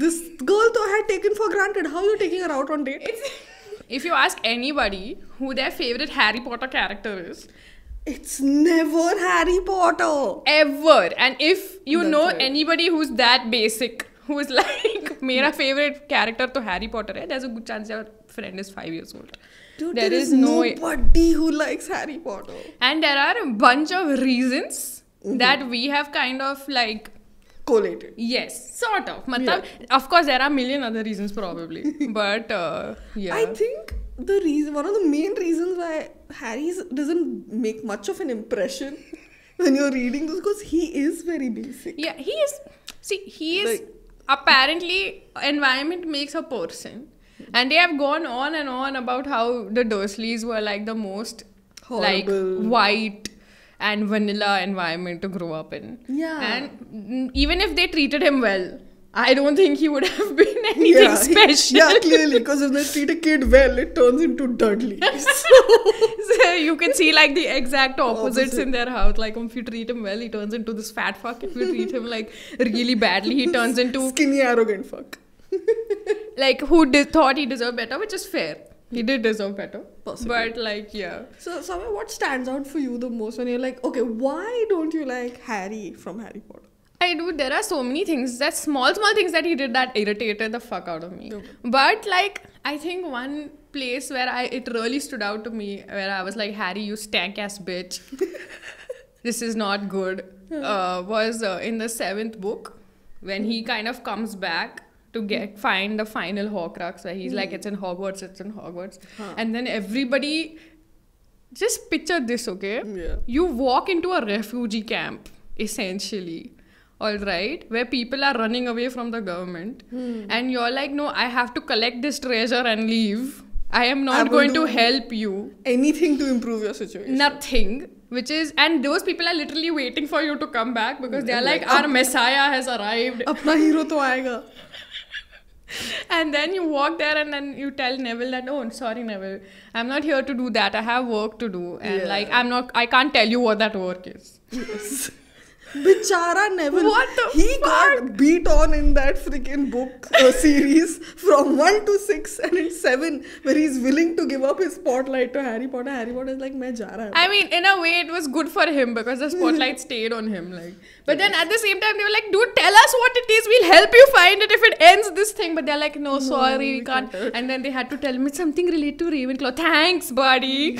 This girl though I had taken for granted. How are you taking her out on date? If you ask anybody who their favorite Harry Potter character is, It's never Harry Potter. ever, and if you That's know right. anybody who's that basic, who is like, मेरा favorite character तो Harry Potter है, there's a good chance your friend is 5 years old. Dude, There there is is no- nobody who likes Harry Potter. And there are a bunch of reasons that we have kind of like, Collated. yes, sort of. Matlab, of course, there are a million other reasons probably, but yeah. I think the reason, one of the main reasons why Harry doesn't make much of an impression when you're reading this, because he is very basic. Yeah, he is. See, he is Like- apparently environment makes a person, and they have gone on and on about how the Dursleys were like the most like Horrible. white and vanilla environment to grow up in. Yeah. And even if they treated him well, I don't think he would have been anything special. Yeah, clearly, because if they treat a kid well, it turns into Dudley. So you can see like the exact opposites in their house. Like if you treat him well, he turns into this fat fuck. If you treat him like really badly, he turns into Skinny, arrogant fuck. like who thought he deserved better, which is fair. He did deserve better. Possibly. But like, yeah. So, Soumya, what stands out for you the most when you're like, okay, why don't you like Harry from Harry Potter? I do. There are so many things, that small things that he did that irritated the fuck out of me. Okay. But like, I think one place where it really stood out to me, where I was like, Harry, you stank ass bitch. This is not good. Was in the 7th book, when he kind of comes back to find the final Horcrux, where he's like, it's in Hogwarts. And then everybody, just picture this, okay? Yeah. You walk into a refugee camp, essentially. All right, where people are running away from the government, and you're like, no, I have to collect this treasure and leave. I am not will going to do help you. Anything to improve your situation. Nothing. Which is, and those people are literally waiting for you to come back, because they are like, our messiah has arrived. Apna hero to aayega. And then you walk there and then you tell Neville that, oh, sorry, Neville, I'm not here to do that. I have work to do. And like, I can't tell you what that work is. Yes. Bichara Neville. What the He fuck? got beat on in that freaking book series from 1 to 6, and in 7, where he's willing to give up his spotlight to Harry Potter. Harry Potter is like, main ja raha hai. I mean, in a way, it was good for him because the spotlight stayed on him. Like, but then at the same time, they were like, dude, tell us what it is. We'll help you find it if it ends this thing. But they're like, no, sorry, we can't. And then they had to tell him it's something related to Ravenclaw. Thanks, buddy.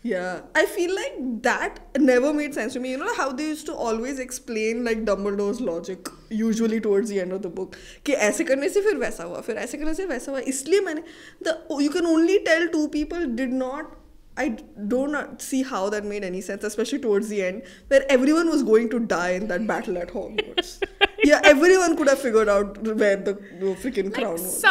Yeah, I feel like that never made sense to me. You know how they used to always explain like Dumbledore's logic usually towards the end of the book कि ऐसे करने से फिर वैसा हुआ, फिर ऐसे करने से वैसा हुआ. इसलिए मैंने you can only tell 2 people did not. I do not see how that made any sense, especially towards the end, where everyone was going to die in that battle at Hogwarts. Yeah, everyone could have figured out where the freaking crown was.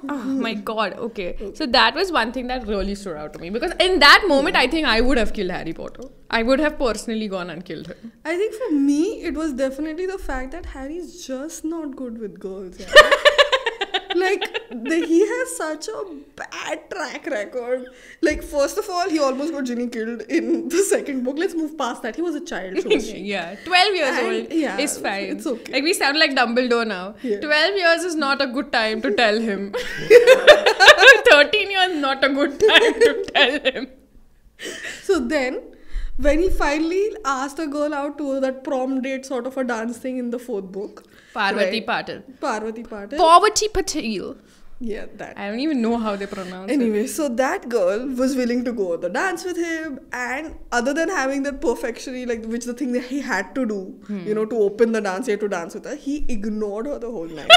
Oh my god, okay. So that was one thing that really stood out to me, because in that moment I think I would have killed Harry Potter. I would have personally gone and killed him. I think for me it was definitely the fact that Harry's just not good with girls. Yeah. Like he has such a bad track record. Like, first of all, he almost got Ginny killed in the 2nd book. Let's move past that. He was a child. Yeah, 12 years old is fine. It's okay. Like, we sound like Dumbledore now. Yeah. 12 years is not a good time to tell him. 13 years not a good time to tell him. So then, when he finally asked a girl out to that prom date sort of a dance thing in the 4th book. Parvati Patil. Parvati Patil. PARVATI Patil. Yeah, that. I don't even know how they pronounce it. Anyway, so that girl was willing to go on the dance with him, and other than having that perfectionary, like, which the thing that he had to do, you know, to open the dance, he had to dance with her, he ignored her the whole night.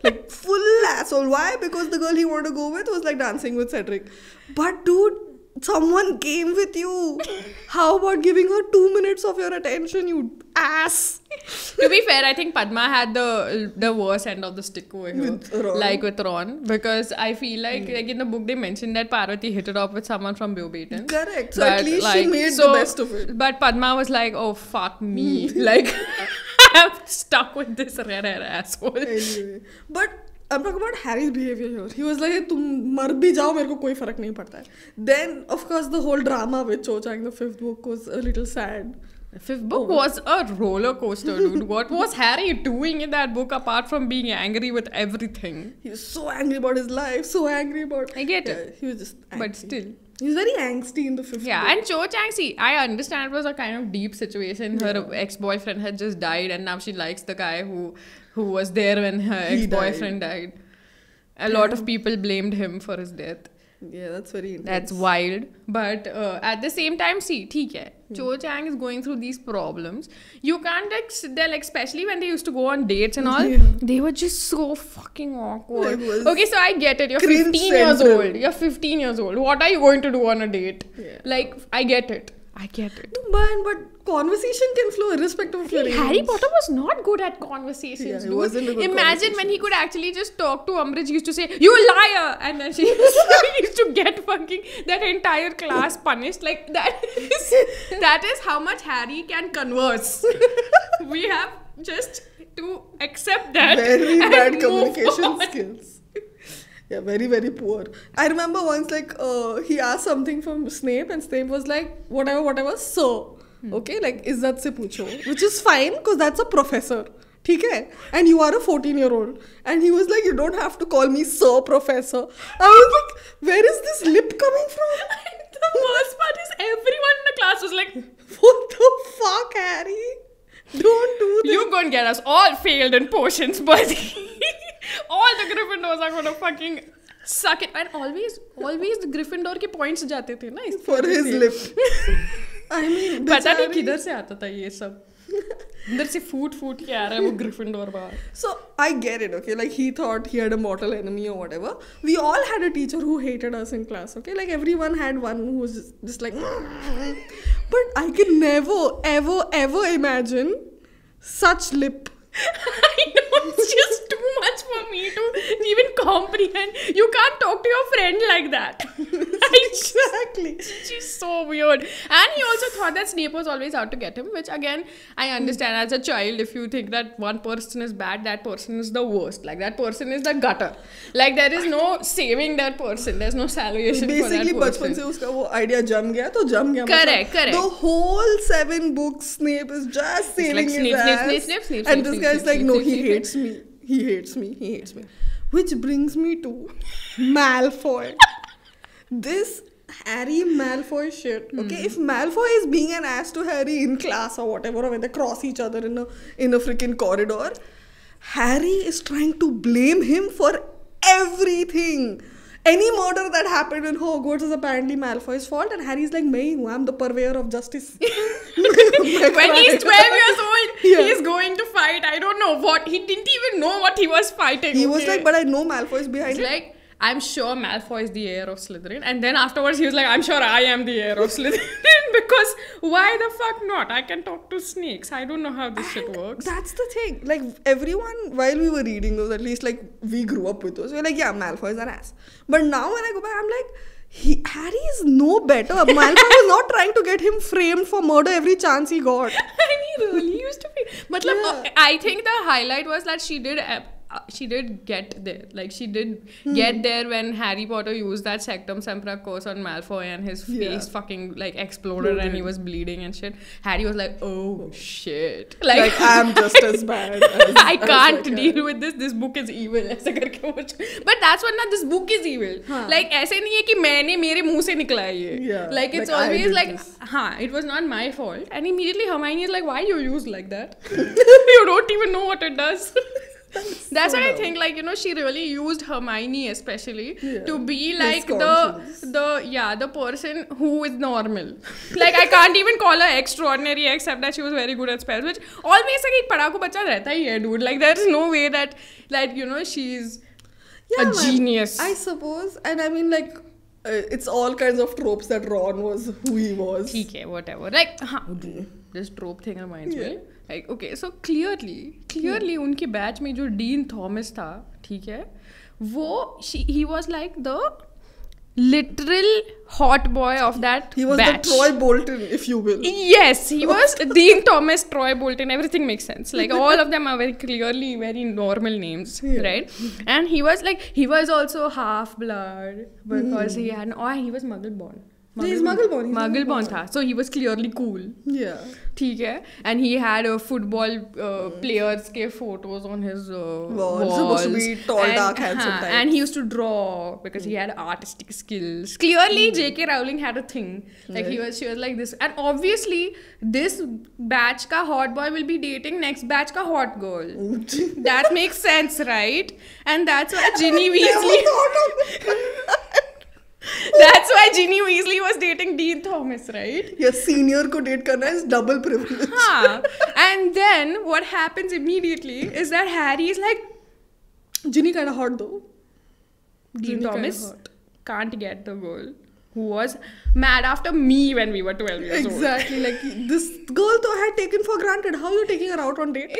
Like, full asshole. Why? Because the girl he wanted to go with was like dancing with Cedric. But dude, someone came with you. How about giving her 2 minutes of your attention, you ass? To be fair, I think Padma had the worst end of the stick over here. With Ron. Like with Ron. Because I feel like in the book they mentioned that Parvati hit it off with someone from Beauxbatons. Correct. So at least she made the best of it. But Padma was like, oh fuck me. Like, I'm stuck with this red-haired asshole. Anyway. But I'm talking about Harry's behavior here. He was like, तुम मर भी जाओ मेरे को कोई फर्क नहीं पड़ता है. Then, of course, the whole drama with Cho Chang, the 5th book, was a little sad. The fifth book was a roller coaster, dude. What was Harry doing in that book apart from being angry with everything? He was so angry about his life, so angry about... I get it. He was just angry. But still. He was very angsty in the fifth book. And Cho Chang, see, I understand it was a kind of deep situation. Her ex-boyfriend had just died and now she likes the guy who was there when her ex-boyfriend died. A lot of people blamed him for his death. Yeah, that's very intense. That's wild. But at the same time, see, theek hai. Cho Chang is going through these problems. You can't like sit there, like, especially when they used to go on dates and all. Yeah. They were just so fucking awkward. It was Okay, so I get it. You're cringe 15 years central. old. You're 15 years old. What are you going to do on a date? Yeah. Like, I get it. I get it. But conversation can flow irrespective of your age. Harry Potter was not good at conversations, Yeah, he dude. wasn't a good Imagine when he conversationalist. could actually just talk to Umbridge. He used to say, "You liar!" And then she used to get fucking that entire class punished. Like, that is how much Harry can converse. We have just to accept that. Very and bad move communication on. skills. Yeah, very, very poor. I remember once, like, he asked something from Snape and Snape was like, whatever, so. Okay, like, izzat se pucho. Which is fine, because that's a professor. ठीक है? And you are a 14-year-old. And he was like, you don't have to call me sir, professor. I was like, where is this lip coming from? The worst part is everyone in the class was like, What the fuck, Harry? Don't do this. "You're gonna get us all failed in potions, but all the Gryffindors are gonna fucking suck it." And always the Gryffindor के points जाते थे ना इस For his से. lip. I mean, पता नहीं बेचारी- किधर से आता था ये सब. अंदर से फूट के आ रहा है वो Gryffindor बाहर. So I get it, okay? Like he thought he had a mortal enemy or whatever. We all had a teacher who hated us in class, okay? Like everyone had one who was just like, but I can never, ever imagine such lip. I know, it's just too much for me to even comprehend. You can't talk to your friend like that. Exactly. She's so weird. And he also thought that Snape was always out to get him, which again, I understand as a child, if you think that one person is bad, that person is the worst. Like that person is the gutter. Like there is no saving that person. There's no salvation Basically, for that बचपन person. से उसका वो idea जम गया तो जम गया. Correct, correct. The whole 7 books, Snape is just sailing Snape, his Snape, ass. Snape, Snape, Snape, and Snape, this Snape, guy's Snape, like, Snape, no, Snape, he Snape. hates me. He hates me. He hates me. Which brings me to Malfoy. This Harry Malfoy shit. Okay, if Malfoy is being an ass to Harry in class or whatever, or when they cross each other in a freaking corridor, Harry is trying to blame him for everything. Any murder that happened in Hogwarts is apparently Malfoy's fault, and Harry's like, I'm the purveyor of justice. When he's 12 years old, Yeah. he's going to fight. I don't know what. He didn't even know what he was fighting. He was okay? like, but I know Malfoy's behind He's it. like, I'm sure Malfoy is the heir of Slytherin. And then afterwards, he was like, I'm sure I am the heir of Slytherin. Because why the fuck not? I can talk to snakes. I don't know how this shit works. That's the thing. Like, everyone, while we were reading those, at least, like, we grew up with those. We're like, yeah, Malfoy's an ass. But now when I go back, I'm like, Harry is no better. Malfoy was not trying to get him framed for murder every chance he got. And he really used to be. Matlab, Yeah. I think the highlight was that she did get there. Like, she did get there when Harry Potter used that Sectum Sempra curse on Malfoy and his face fucking, like, exploded and he was bleeding and shit. Harry was like, oh, shit. Like, I'm just as bad. As, I as can't I deal with this. This book is evil. ऐसा करके वो but that's what not this book is evil. Like ऐसे नहीं है कि मैंने मेरे मुंह से निकला है ये. Yeah, Like it's like, I always did like this. it was not my fault. And immediately Hermione is like, why you use like that? You don't even know what it does. That's what I think. Like, you know, she really used Hermione especially to be like the person who is normal. Like, I can't even call her extraordinary except that she was very good at spells, which always like एक पढ़ाकू बच्चा रहता ही है, dude. Like, there is no way that you know, she's a genius. I suppose. And I mean, like, it's all kinds of tropes that Ron was who he was. ठीक है, whatever. Like, this trope thing reminds me. Like, okay, so clearly उनके batch में जो dean Thomas था, ठीक है, वो he was like the literal hot boy of that He was batch. the Troy Bolton, if you will. Yes, he was Dean Thomas, Troy Bolton, everything makes sense. Like, all of them are very clearly very normal names, right? And he was also half-blood because he was Muggle born. He's Muggle-born. Muggle-born था. So he was clearly cool. Yeah. ठीक है. And he had football players के photos on his walls. Supposed to be tall, dark, handsome type. And he used to draw because he had artistic skills. Clearly, JK Rowling had a thing. Like she was like this. And obviously, this batch ka hot boy will be dating next batch ka hot girl. That makes sense, right? And that's why Ginny Weasley... That's why Ginny Weasley was dating Dean Thomas, right? Yeah, senior ko date karna is double privilege. And then what happens immediately is that Harry is like, Ginny kind of hot though. Dean Thomas can't get the girl who was mad after me when we were 12 years old. Exactly, like this girl though I had taken for granted. How are you taking her out on date?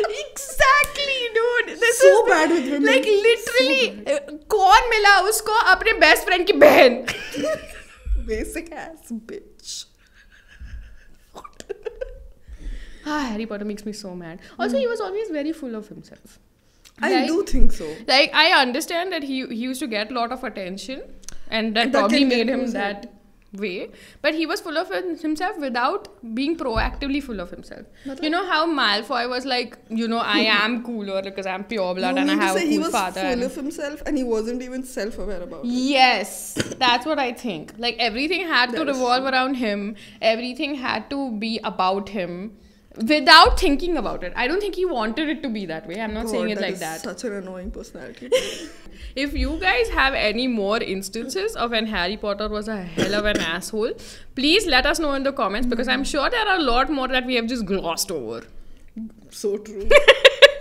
Exactly, dude. This so is bad with women. Like literally, कौन मिला उसको अपने best friend की बहन? Basic ass bitch. Harry Potter makes me so mad. Also, he was always very full of himself. I do think so. Like, I understand that he used to get a lot of attention, and that probably made him that way. But he was full of himself without being proactively full of himself. You know how Malfoy was like, you know, I am cooler because I'm pure blood and I have a cool father. He was full of himself and he wasn't even self-aware about it. Yes, that's what I think. Like, everything had to revolve around him. Everything had to be about him. Without thinking about it. I don't think he wanted it to be that way. I'm not saying it like that. Such an annoying personality. If you guys have any more instances of when Harry Potter was a hell of an asshole, please let us know in the comments because I'm sure there are a lot more that we have just glossed over. So true.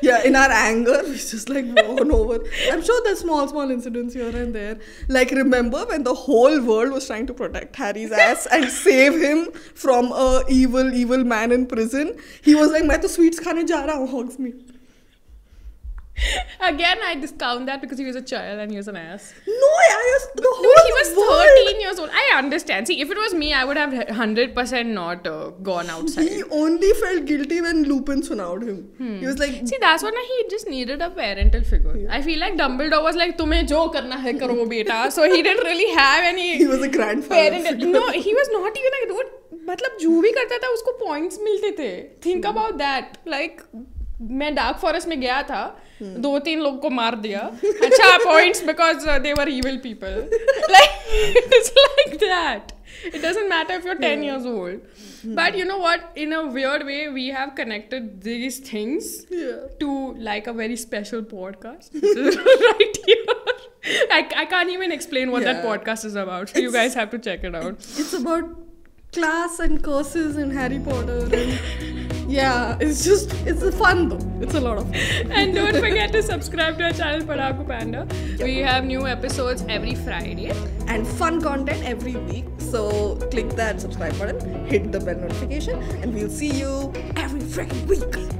Yeah, in our anger, we just like gone over. I'm sure there's small incidents here and there. Like, remember when the whole world was trying to protect Harry's ass and save him from a evil man in prison? He was like, "मैं तो sweets खाने जा रहा हूँ, hugs me." Again, I discount that because he was a child and he was an ass. No, the whole Dude, he was world. 13 years old. I understand. See, if it was me, I would have 100% not gone outside. He only felt guilty when Lupin surrounded him. He was like... See, that's what he just needed a parental figure. Yeah. I feel like Dumbledore was like, "Tumhe jo karna hai karo beta." So he didn't really have any... He was a grandfather figure. No, he was not even a dude. मतलब जो भी करता था उसको points मिलते थे. Think about that. Like... मैं dark forest में गया था 2-3 लोग को मार दिया अच्छा points because they were evil people like it's like that it doesn't matter if you're 10 years old but you know what in a weird way we have connected these things to like a very special podcast right here I can't even explain what that podcast is about so you guys have to check it out. It's about class and curses and Harry Potter and yeah, it's fun though. It's a lot of fun. And don't forget to subscribe to our channel Padaku Panda. We have new episodes every Friday. And fun content every week. So click that subscribe button, hit the bell notification, and we'll see you every freaking week.